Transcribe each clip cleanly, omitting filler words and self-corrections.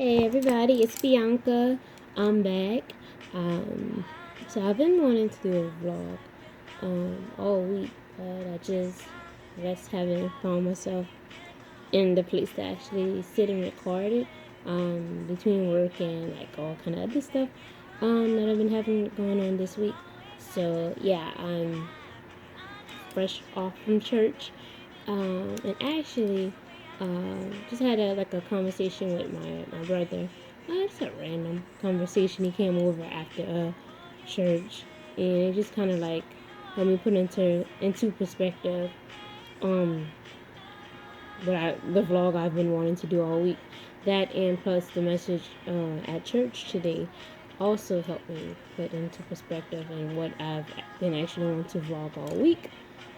Hey everybody, it's Bianca. I'm back. So I've been wanting to do a vlog all week, but I just haven't found myself in the place to actually sit and record it. Between work and like all kind of other stuff that I've been having going on this week. So yeah, I'm fresh off from church, and actually just had a conversation with my brother. Just a random conversation. He came over after church, and it just kind of like helped me put into perspective um the vlog I've been wanting to do all week. That and plus the message at church today also helped me put into perspective and what I've been actually wanting to vlog all week.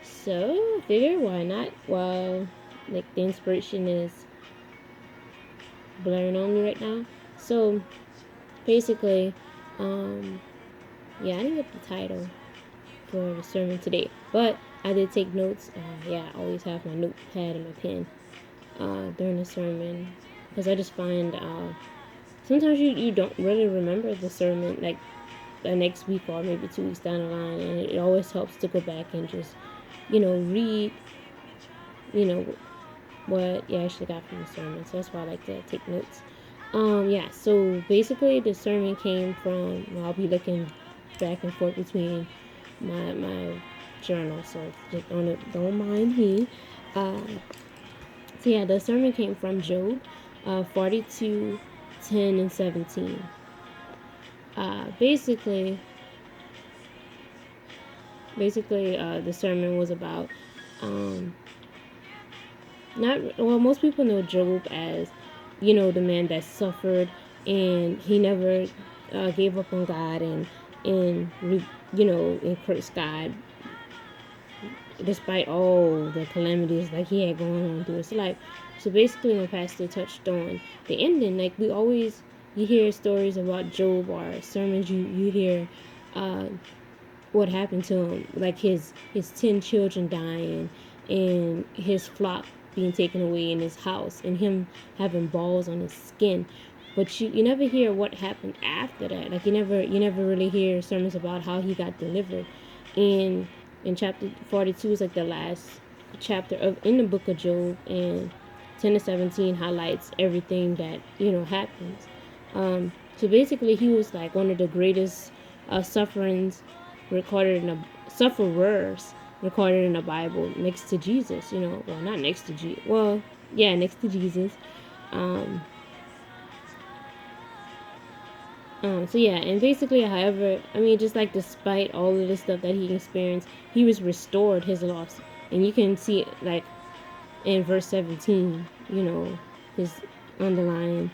So I figure why not? Well, like the inspiration is blaring on me right now. So basically, yeah, I didn't get the title for the sermon today, but I did take notes. Yeah, I always have my notepad and my pen during the sermon because I just find sometimes you don't really remember the sermon like the next week or maybe 2 weeks down the line, and it always helps to go back and just read you know what you actually got from the sermon. So that's why I like to take notes. Yeah, so basically the sermon came from, well, I'll be looking back and forth between my journal, so just don't mind me. So yeah, the sermon came from Job 42, 10 and 17. Basically, the sermon was about not well. Most people know Job as the man that suffered and he never gave up on God and cursed God despite all the calamities like he had going on through his life. So basically, my pastor touched on the ending. Like you hear stories about Job or sermons you hear what happened to him, like his 10 children dying and his flock being taken away in his house and him having balls on his skin. But you never hear what happened after that. Like you never really hear sermons about how he got delivered. And in chapter 42 is like the last chapter in the book of Job, and 10 to 17 highlights everything that happens. So basically, he was like one of the greatest sufferings recorded in the sufferers recorded in the Bible, next to Jesus. Well, not next to Jesus. Well, yeah, next to Jesus. Um, so yeah, and basically, however, I mean, just like despite all of the stuff that he experienced, he was restored his loss, and you can see like in verse 17, his underlying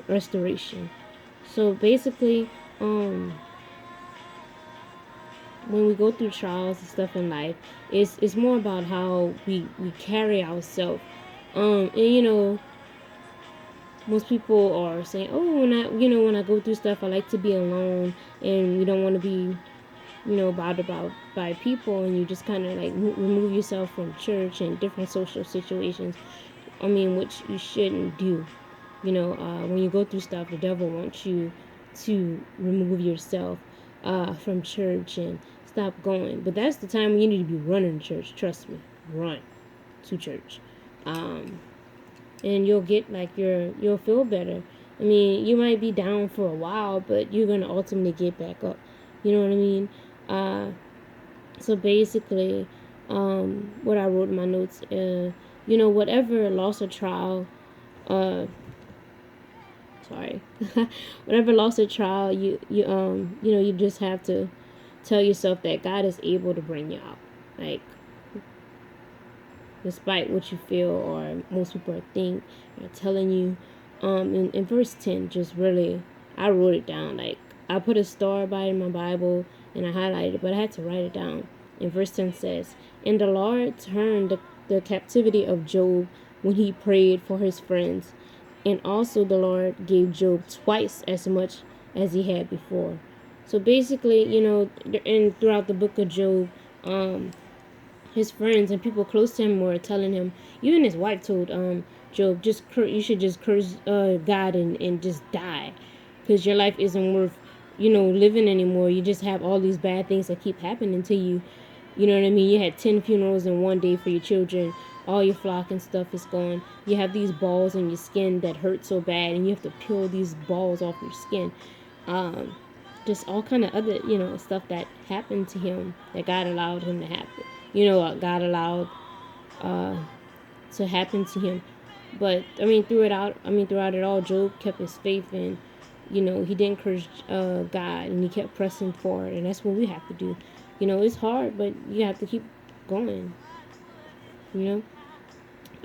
restoration. So basically, when we go through trials and stuff in life, it's more about how we carry ourselves. And most people are saying, oh, when I go through stuff, I like to be alone, and you don't want to be bothered by people, and you just kind of like remove yourself from church and different social situations. I mean, which you shouldn't do. When you go through stuff, the devil wants you to remove yourself from church and stop going. But that's the time when you need to be running to church. Trust me, run to church. And you'll get like you'll feel better. I mean, you might be down for a while, but you're gonna ultimately get back up. You know what I mean? So basically, what I wrote in my notes, whatever loss or trial, sorry, whatever loss or trial you just have to tell yourself that God is able to bring you out. Like, despite what you feel or most people think are telling you. In verse 10, just really, I wrote it down. Like, I put a star by it in my Bible and I highlighted it, but I had to write it down. And verse 10 says, and the Lord turned the captivity of Job when he prayed for his friends. And also the Lord gave Job twice as much as he had before. So basically, and throughout the book of Job, his friends and people close to him were telling him, even his wife told Job, you should just curse God and just die, because your life isn't worth living anymore. You just have all these bad things that keep happening to you. You know what I mean? You had 10 funerals in one day for your children. All your flock and stuff is gone. You have these balls in your skin that hurt so bad, and you have to peel these balls off your skin. Um, just all kind of other, stuff that happened to him that God allowed him to happen. God allowed to happen to him. But throughout it all, Job kept his faith, and he didn't curse God, and he kept pressing forward, and that's what we have to do. It's hard, but you have to keep going.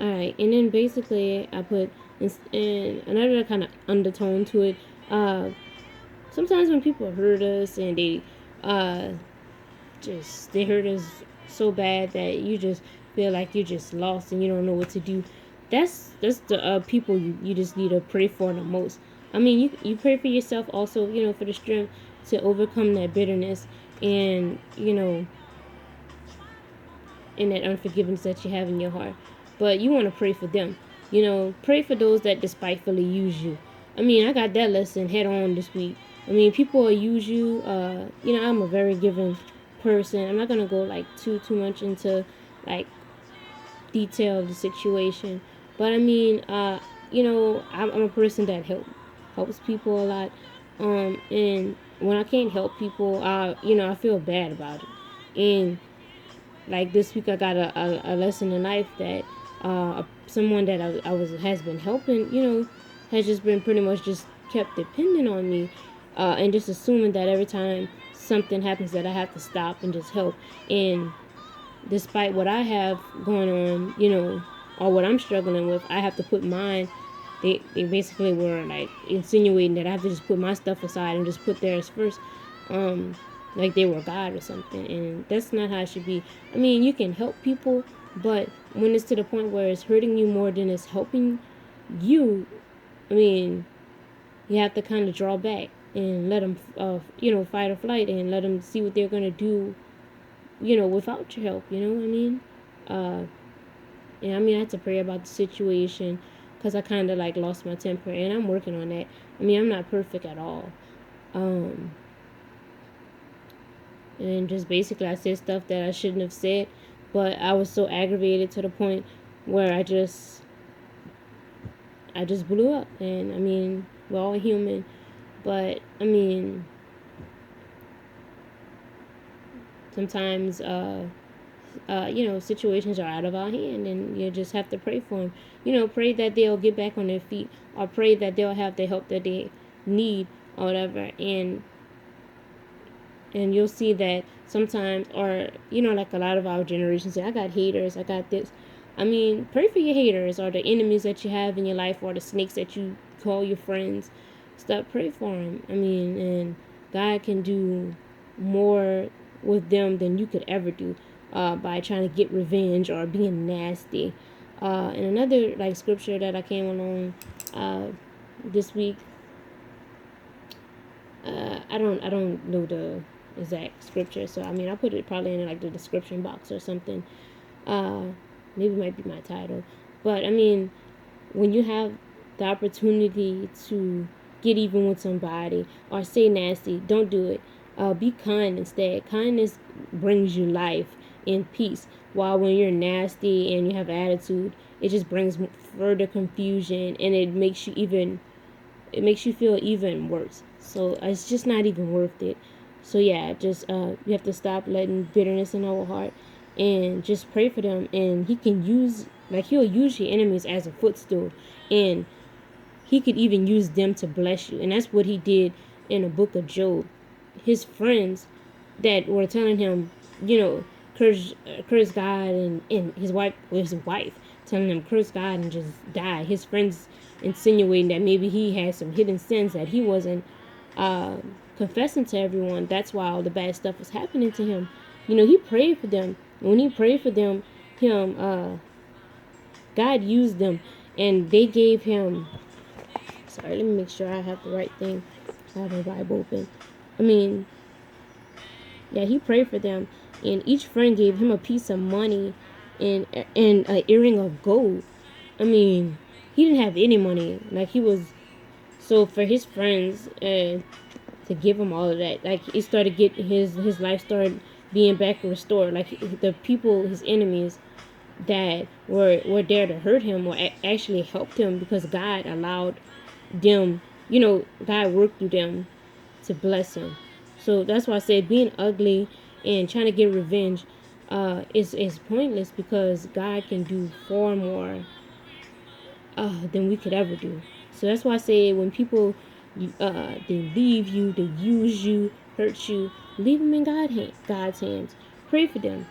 All right, and then basically I put in another kind of undertone to it. Sometimes when people hurt us and they hurt us so bad that you just feel like you're just lost and you don't know what to do. That's the people you just need to pray for the most. I mean, you pray for yourself also, for the strength to overcome that bitterness and and that unforgiveness that you have in your heart. But you want to pray for them. Pray for those that despitefully use you. I mean, I got that lesson head on this week. I mean, people will use you. I'm a very giving person. I'm not gonna go like too much into like detail of the situation, but I mean, I'm a person that helps people a lot. And when I can't help people, I feel bad about it. And like this week, I got a lesson in life that someone that has been helping, has just been pretty much just kept depending on me, and just assuming that every time something happens that I have to stop and just help. And despite what I have going on, or what I'm struggling with, I have to put mine. They basically were like insinuating that I have to just put my stuff aside and just put theirs first. Like they were God or something, and that's not how it should be. I mean, you can help people, but when it's to the point where it's hurting you more than it's helping you, I mean, you have to kind of draw back and let them, fight or flight, and let them see what they're gonna do, without your help. You know what I mean? And I mean, I had to pray about the situation because I kind of like lost my temper, and I'm working on that. I mean, I'm not perfect at all. And just basically I said stuff that I shouldn't have said, but I was so aggravated to the point where I just blew up. And I mean, we're all human, but I mean, sometimes situations are out of our hand, and you just have to pray for them. Pray that they'll get back on their feet, or pray that they'll have the help that they need or whatever. And you'll see that sometimes, or like a lot of our generation say, I got haters, I got this. I mean, pray for your haters, or the enemies that you have in your life, or the snakes that you call your friends. Stop, pray for them. I mean, and God can do more with them than you could ever do, by trying to get revenge or being nasty. And another like scripture that I came along this week, I don't know the exact scripture, so I mean I'll put it probably in like the description box or something. Maybe it might be my title. But I mean, when you have the opportunity to get even with somebody or say nasty, don't do it. Be kind instead. Kindness brings you life and peace, while when you're nasty and you have attitude, it just brings further confusion, and it makes you feel even worse. So it's just not even worth it. So yeah, just you have to stop letting bitterness in our heart, and just pray for them. And he'll use your enemies as a footstool, and he could even use them to bless you. And that's what he did in the book of Job. His friends that were telling him, curse God, and his wife telling him curse God and just die. His friends insinuating that maybe he had some hidden sins that he wasn't confessing to everyone. That's why all the bad stuff was happening to him. He prayed for them. When he prayed for them, God used them, and they gave him. Sorry, let me make sure I have the right thing. I have my Bible open. I mean, yeah, he prayed for them, and each friend gave him a piece of money and an earring of gold. I mean, he didn't have any money. Like, he was, so for his friends to give him all of that, like, he started get his life started being back restored. Like, the people, his enemies that were there to hurt him, or actually helped him, because God allowed them, God worked through them to bless him. So that's why I said being ugly and trying to get revenge is pointless, because God can do far more than we could ever do. So that's why I say when people they leave you, they use you, hurt you, leave them in God's hands. Pray for them,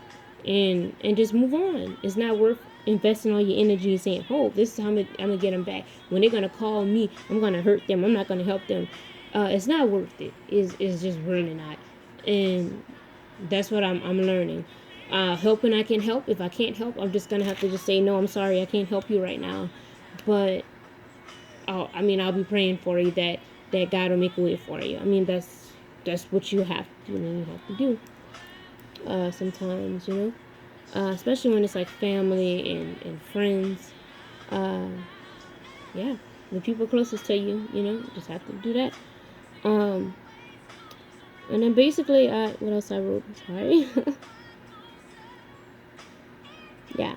and just move on. It's not worth investing all your energy and saying, "Oh, this is how I'm gonna get them back." When they're gonna call me, I'm gonna hurt them. I'm not gonna help them. It's not worth it. It's just really not. And that's what I'm learning. Helping, I can help. If I can't help, I'm just gonna have to just say, no, I'm sorry, I can't help you right now. But I'll be praying for you that God will make a way for you. I mean, that's what you have to do. Sometimes, especially when it's like family and friends. Yeah, the people closest to you, just have to do that. And then basically, what else I wrote? Sorry. Yeah.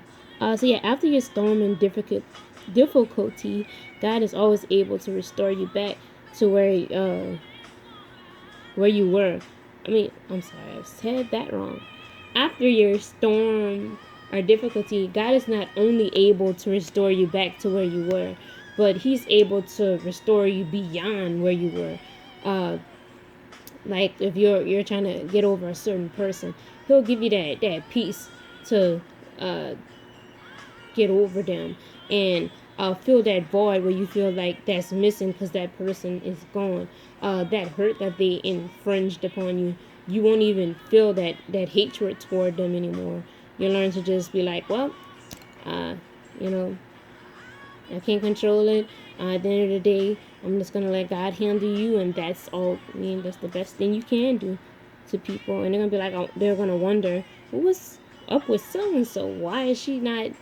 So yeah, after your storm and difficulty, God is always able to restore you back to where you were. I'm sorry, I said that wrong. After your storm or difficulty, God is not only able to restore you back to where you were, but He's able to restore you beyond where you were. Like if you're trying to get over a certain person, He'll give you that peace to get over them and fill that void where you feel like that's missing because that person is gone. That hurt that they infringed upon you, you won't even feel that hatred toward them anymore. You learn to just be like, well, you know, I can't control it. At the end of the day, I'm just gonna let God handle you, and that's all. That's the best thing you can do to people. And they're gonna be like, oh, they're gonna wonder, what's up with so and so? Why is she not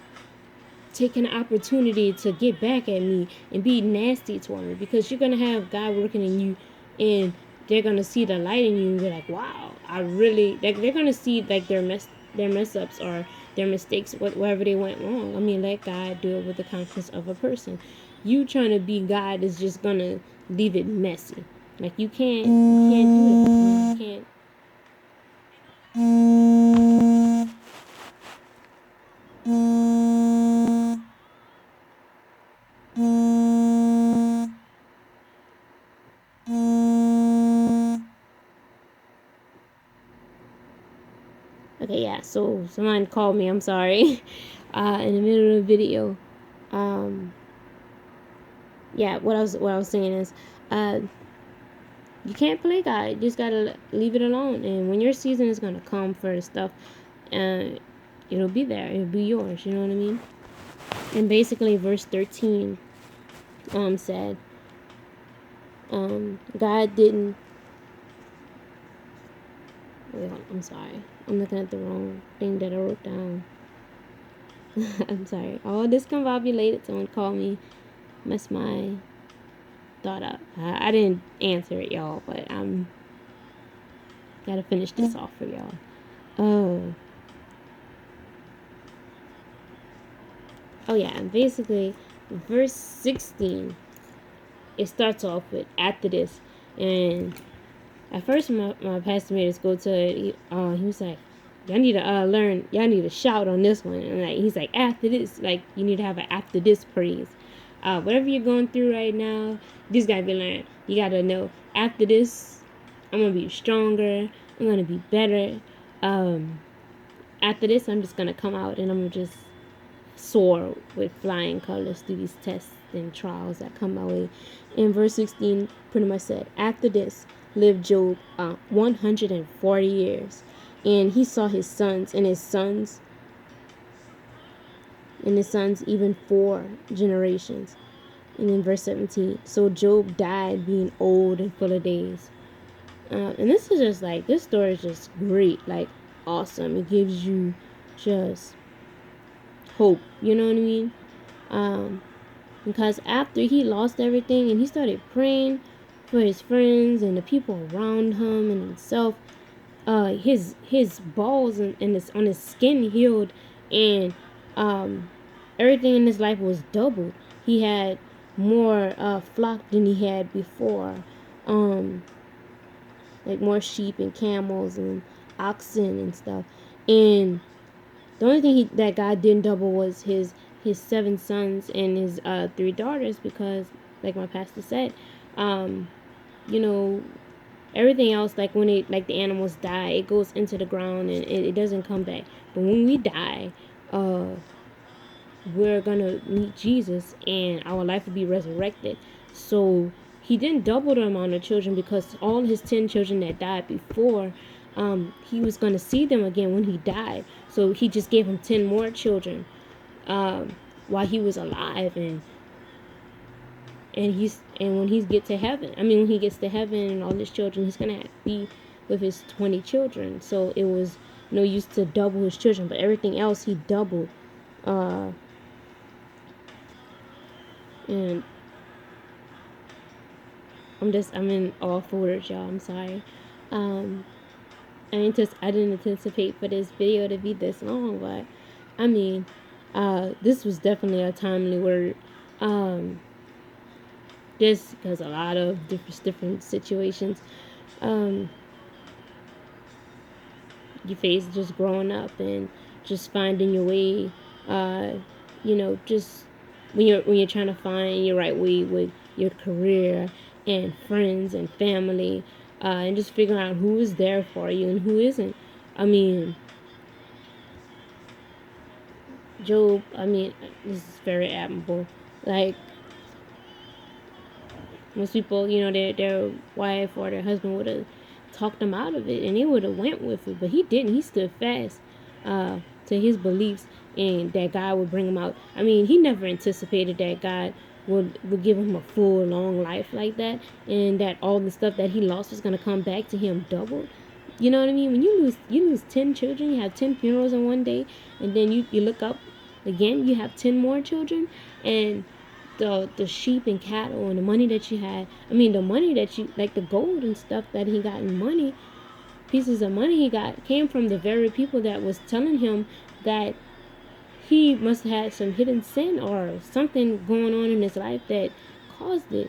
taking the opportunity to get back at me and be nasty toward me? Because you're gonna have God working in you, and they're gonna see the light in you and be like, wow, I really, they're gonna see like their mess ups or their mistakes, wherever they went wrong. Let God do it with the conscience of a person. You trying to be God is just gonna leave it messy. Like you can't do it. You can't. Okay, yeah, so someone called me, I'm sorry, in the middle of the video. Yeah, what I was saying is, you can't play God. You just gotta leave it alone. And when your season is gonna come for the stuff, it'll be there. It'll be yours. You know what I mean? And basically, verse 13, said, God didn't. Wait, I'm sorry. I'm looking at the wrong thing that I wrote down. I'm sorry. All discombobulated. Someone called me. Messed my thought up. I didn't answer it, y'all, but I'm gotta finish this off for y'all. Oh yeah, and basically, verse 16, it starts off with after this, and at first my pastor made us go to it. He was like, y'all need to learn, y'all need to shout on this one, and like he's like, after this, like you need to have an after this praise. Whatever you're going through right now, this gotta be learned. You gotta know, after this, I'm gonna be stronger. I'm gonna be better. After this, I'm just gonna come out and I'm gonna just soar with flying colors through these tests and trials that come my way. In verse 16, pretty much said, after this lived Job 140 years, and he saw his sons and his sons and his sons even 4 generations. And in verse 17, so Job died being old and full of days. And this is just like, this story is just great. Like, awesome. It gives you just hope. You know what I mean? Because after he lost everything and he started praying for his friends and the people around him and himself, his balls and his on his skin healed, and everything in his life was doubled. He had more flock than he had before, like more sheep and camels and oxen and stuff. And the only thing that God didn't double was his 7 sons and his 3 daughters, because, like my pastor said, you know, everything else, like when the animals die, it goes into the ground and it doesn't come back. But when we die, we're gonna meet Jesus and our life will be resurrected. So he didn't double the amount of children, because all his 10 children that died before, he was gonna see them again when he died. So he just gave him 10 more children while he was alive, and when he gets to heaven, when he gets to heaven and all his children, he's gonna be with his 20 children. So it was no use to double his children, but everything else he doubled. And I'm in awe for words, y'all. I'm sorry. I didn't anticipate for this video to be this long, but this was definitely a timely word. Just because a lot of different situations, you face just growing up and just finding your way. Just when you're trying to find your right way with your career and friends and family, and just figuring out who is there for you and who isn't. Job, this is very admirable. Like, most people, their wife or their husband would have talked them out of it and they would have went with it, but he didn't. He stood fast to his beliefs, and that God would bring him out. He never anticipated that God would give him a full, long life like that, and that all the stuff that he lost was going to come back to him doubled. You know what I mean? When you lose 10 children, you have 10 funerals in one day, and then you look up again, you have 10 more children, and the sheep and cattle and the money that you had, the money that you, like the gold and stuff that he got in money, pieces of money he got, came from the very people that was telling him that he must have had some hidden sin or something going on in his life that caused it.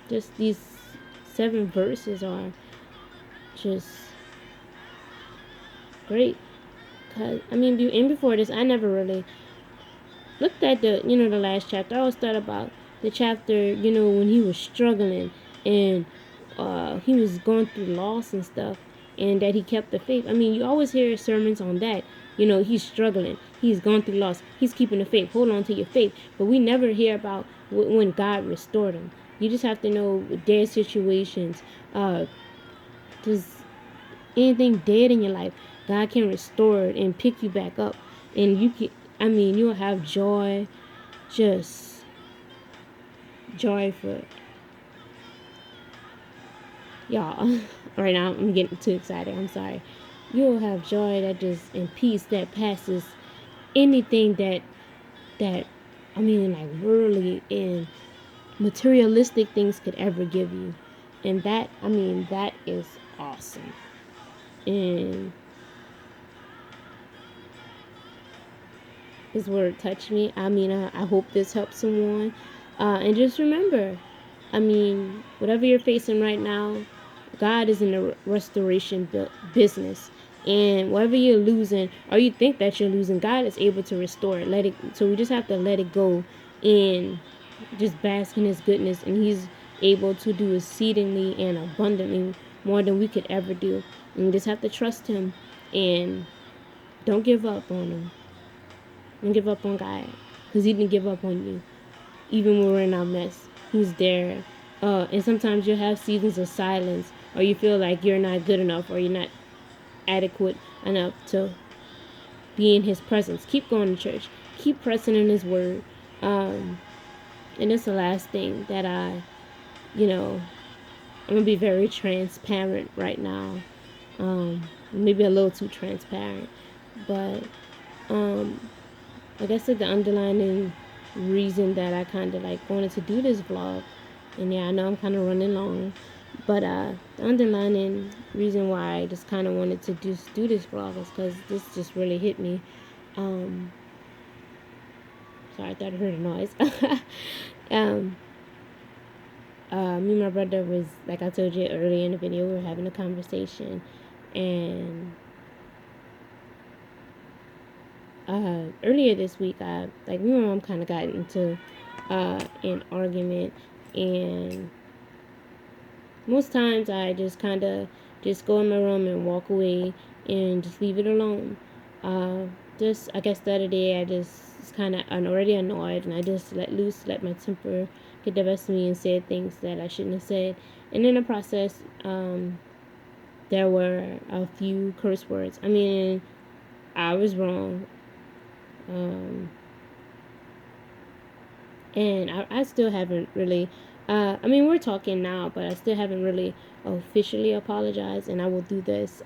Just these 7 verses are just great. Cause and before this, I never really looked at the last chapter. I always thought about the chapter, when he was struggling and he was going through loss and stuff, and that he kept the faith. You always hear sermons on that. He's struggling, he's going through loss, he's keeping the faith. Hold on to your faith. But we never hear about when God restored him. You just have to know dead situations. Just anything dead in your life, God can restore it and pick you back up, and you can. You'll have joy, just joy for y'all. Right now, I'm getting too excited. I'm sorry. You'll have joy that just, and peace that passes anything that like worldly and materialistic things could ever give you. And that, that is awesome. And his word touched me. I hope this helps someone. And just remember, whatever you're facing right now, God is in the restoration business. And whatever you're losing, or you think that you're losing, God is able to restore it. So we just have to let it go and just bask in his goodness. And he's able to do exceedingly and abundantly more than we could ever do. And we just have to trust him and don't give up on him. Don't give up on God, because he didn't give up on you. Even when we're in our mess, he's there. And sometimes you'll have seasons of silence, or you feel like you're not good enough, or you're not adequate enough to be in his presence. Keep going to church. Keep pressing in his word. And that's the last thing that I I'm gonna be very transparent right now. Maybe a little too transparent, but I guess like the underlying reason that I kind of like wanted to do this vlog, and yeah, I know I'm kind of running long, but the underlying reason why I just kind of wanted to just do this vlog is because this just really hit me. Sorry, I thought I heard a noise. Me and my brother was, like I told you earlier in the video, we were having a conversation, and earlier this week, me and my mom kind of got into an argument, and most times I just kind of just go in my room and walk away and just leave it alone. I guess the other day I just kind of already annoyed, and I just let loose, let my temper get the best of me and said things that I shouldn't have said. And in the process, there were a few curse words. I mean, I was wrong. And I still haven't really, I mean, we're talking now, but I still haven't really officially apologized, and I will do this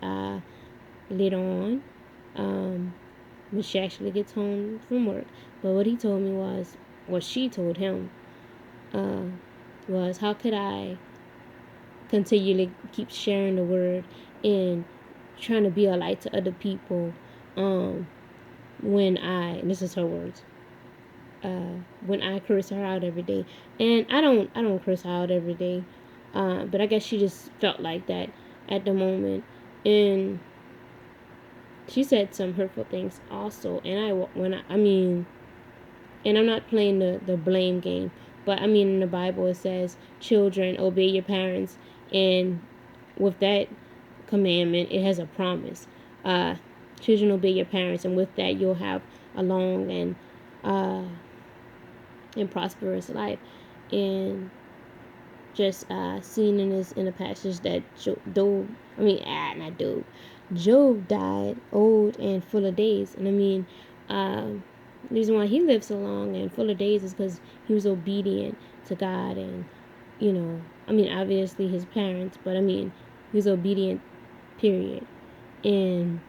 later on when she actually gets home from work. But what he told me was, what she told him was, how could I continually keep sharing the word and trying to be a light to other people when and this is her words, when I curse her out every day. And I don't curse her out every day, but I guess she just felt like that at the moment, and she said some hurtful things also. And and I'm not playing the blame game, but I mean, in the Bible it says, children, obey your parents, and with that commandment it has a promise. Children, obey your parents, and with that you'll have a long and prosperous life. And just seen in a passage that Job died old and full of days. And I mean, the reason why he lived so long and full of days is because he was obedient to God, and obviously his parents, but I mean, he was obedient, period. And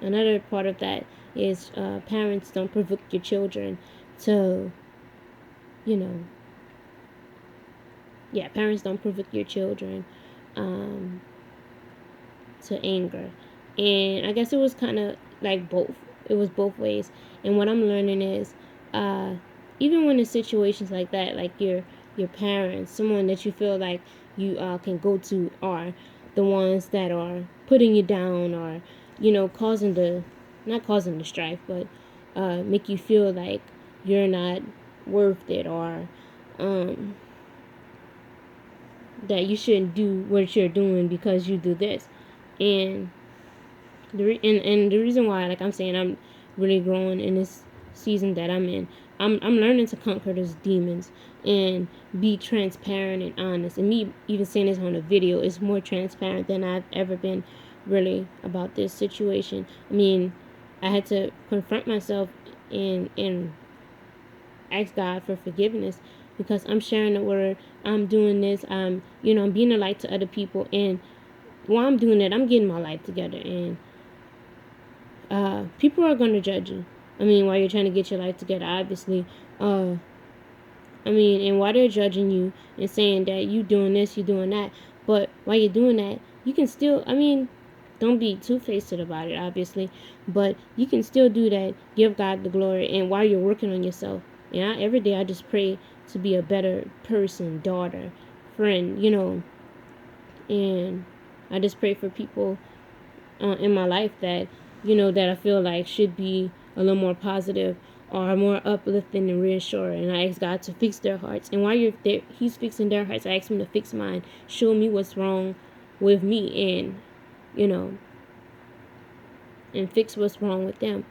another part of that is parents, don't provoke your children to, parents don't provoke your children to anger. And I guess it was kind of like both. It was both ways. And what I'm learning is, even when in situations like that, like your parents, someone that you feel like you can go to, are the ones that are putting you down, or not causing the strife, but make you feel like you're not worth it, or that you shouldn't do what you're doing because you do this. And the reason why, like I'm saying, I'm really growing in this season that I'm in. I'm learning to conquer those demons and be transparent and honest. And me even saying this on a video is more transparent than I've ever been, really, about this situation. I mean, I had to confront myself and ask God for forgiveness, because I'm sharing the word. I'm doing this. I'm being a light to other people, and while I'm doing that, I'm getting my life together. And people are going to judge you. I mean, while you're trying to get your life together, obviously. And while they're judging you and saying that you doing this, you doing that, but while you're doing that, you can still, don't be two-faced about it, obviously, but you can still do that, give God the glory, and while you're working on yourself. And every day I just pray to be a better person, daughter, friend, and I just pray for people in my life that, that I feel like should be a little more positive or more uplifting and reassuring. And I ask God to fix their hearts. And while you're there, He's fixing their hearts, I ask Him to fix mine. Show me what's wrong with me, and, and fix what's wrong with them.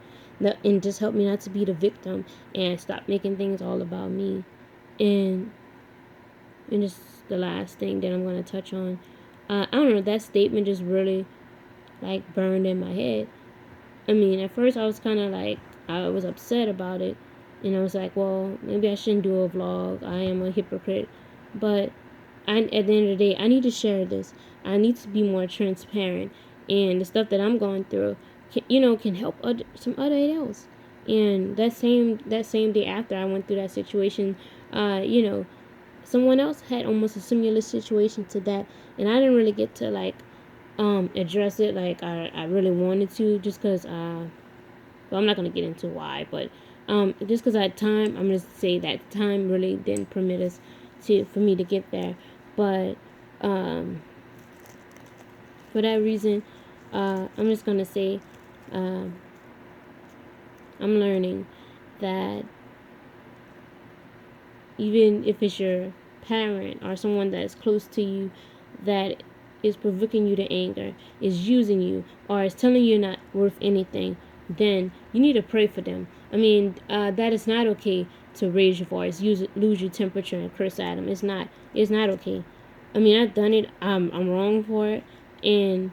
And just help me not to be the victim and stop making things all about me. And just the last thing that I'm going to touch on, I don't know, that statement just really like burned in my head. I mean, at first I was kind of like, I was upset about it, and I was like, well, maybe I shouldn't do a vlog. I am a hypocrite. But at the end of the day, I need to share this. I need to be more transparent, and the stuff that I'm going through, can help some other else. And that same day after I went through that situation, someone else had almost a similar situation to that, and I didn't really get to address it like I really wanted to, just because well, I'm not gonna get into why, but just because I had time, I'm gonna say that time really didn't permit us for me to get there. But for that reason, I'm just gonna say I'm learning that even if it's your parent or someone that is close to you that is provoking you to anger, is using you, or is telling you you're not worth anything, then you need to pray for them. I mean, that is not okay to raise your voice, lose your temperature, and curse at them. It's not. It's not okay. I mean, I've done it. I'm wrong for it, and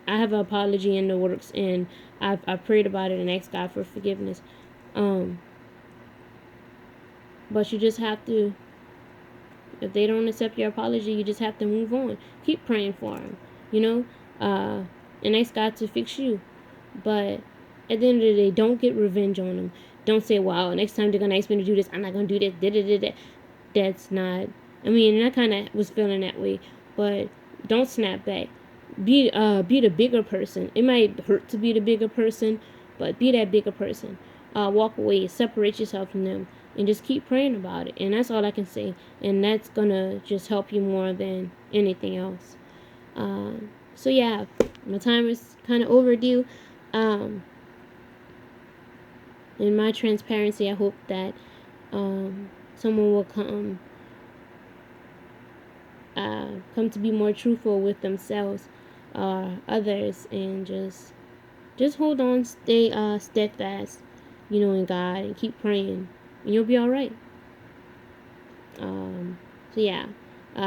I have an apology in the works, and I prayed about it and asked God for forgiveness. But you just have to, if they don't accept your apology, you just have to move on. Keep praying for them, and ask God to fix you. But at the end of the day, don't get revenge on them. Don't say, "Wow, next time they're gonna ask me to do this, I'm not gonna do this." That's not. I mean, and I kind of was feeling that way, but don't snap back. Be the bigger person. It might hurt to be the bigger person, but be that bigger person. Walk away, separate yourself from them, and just keep praying about it. And that's all I can say. And that's gonna just help you more than anything else. So yeah, my time is kind of overdue. In my transparency, I hope that someone will come to be more truthful with themselves or others, and just hold on, stay steadfast, in God, and keep praying, and you'll be all right. So yeah,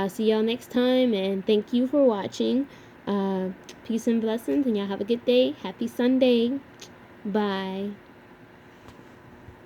see y'all next time, and thank you for watching. Peace and blessings, and y'all have a good day. Happy Sunday. Bye.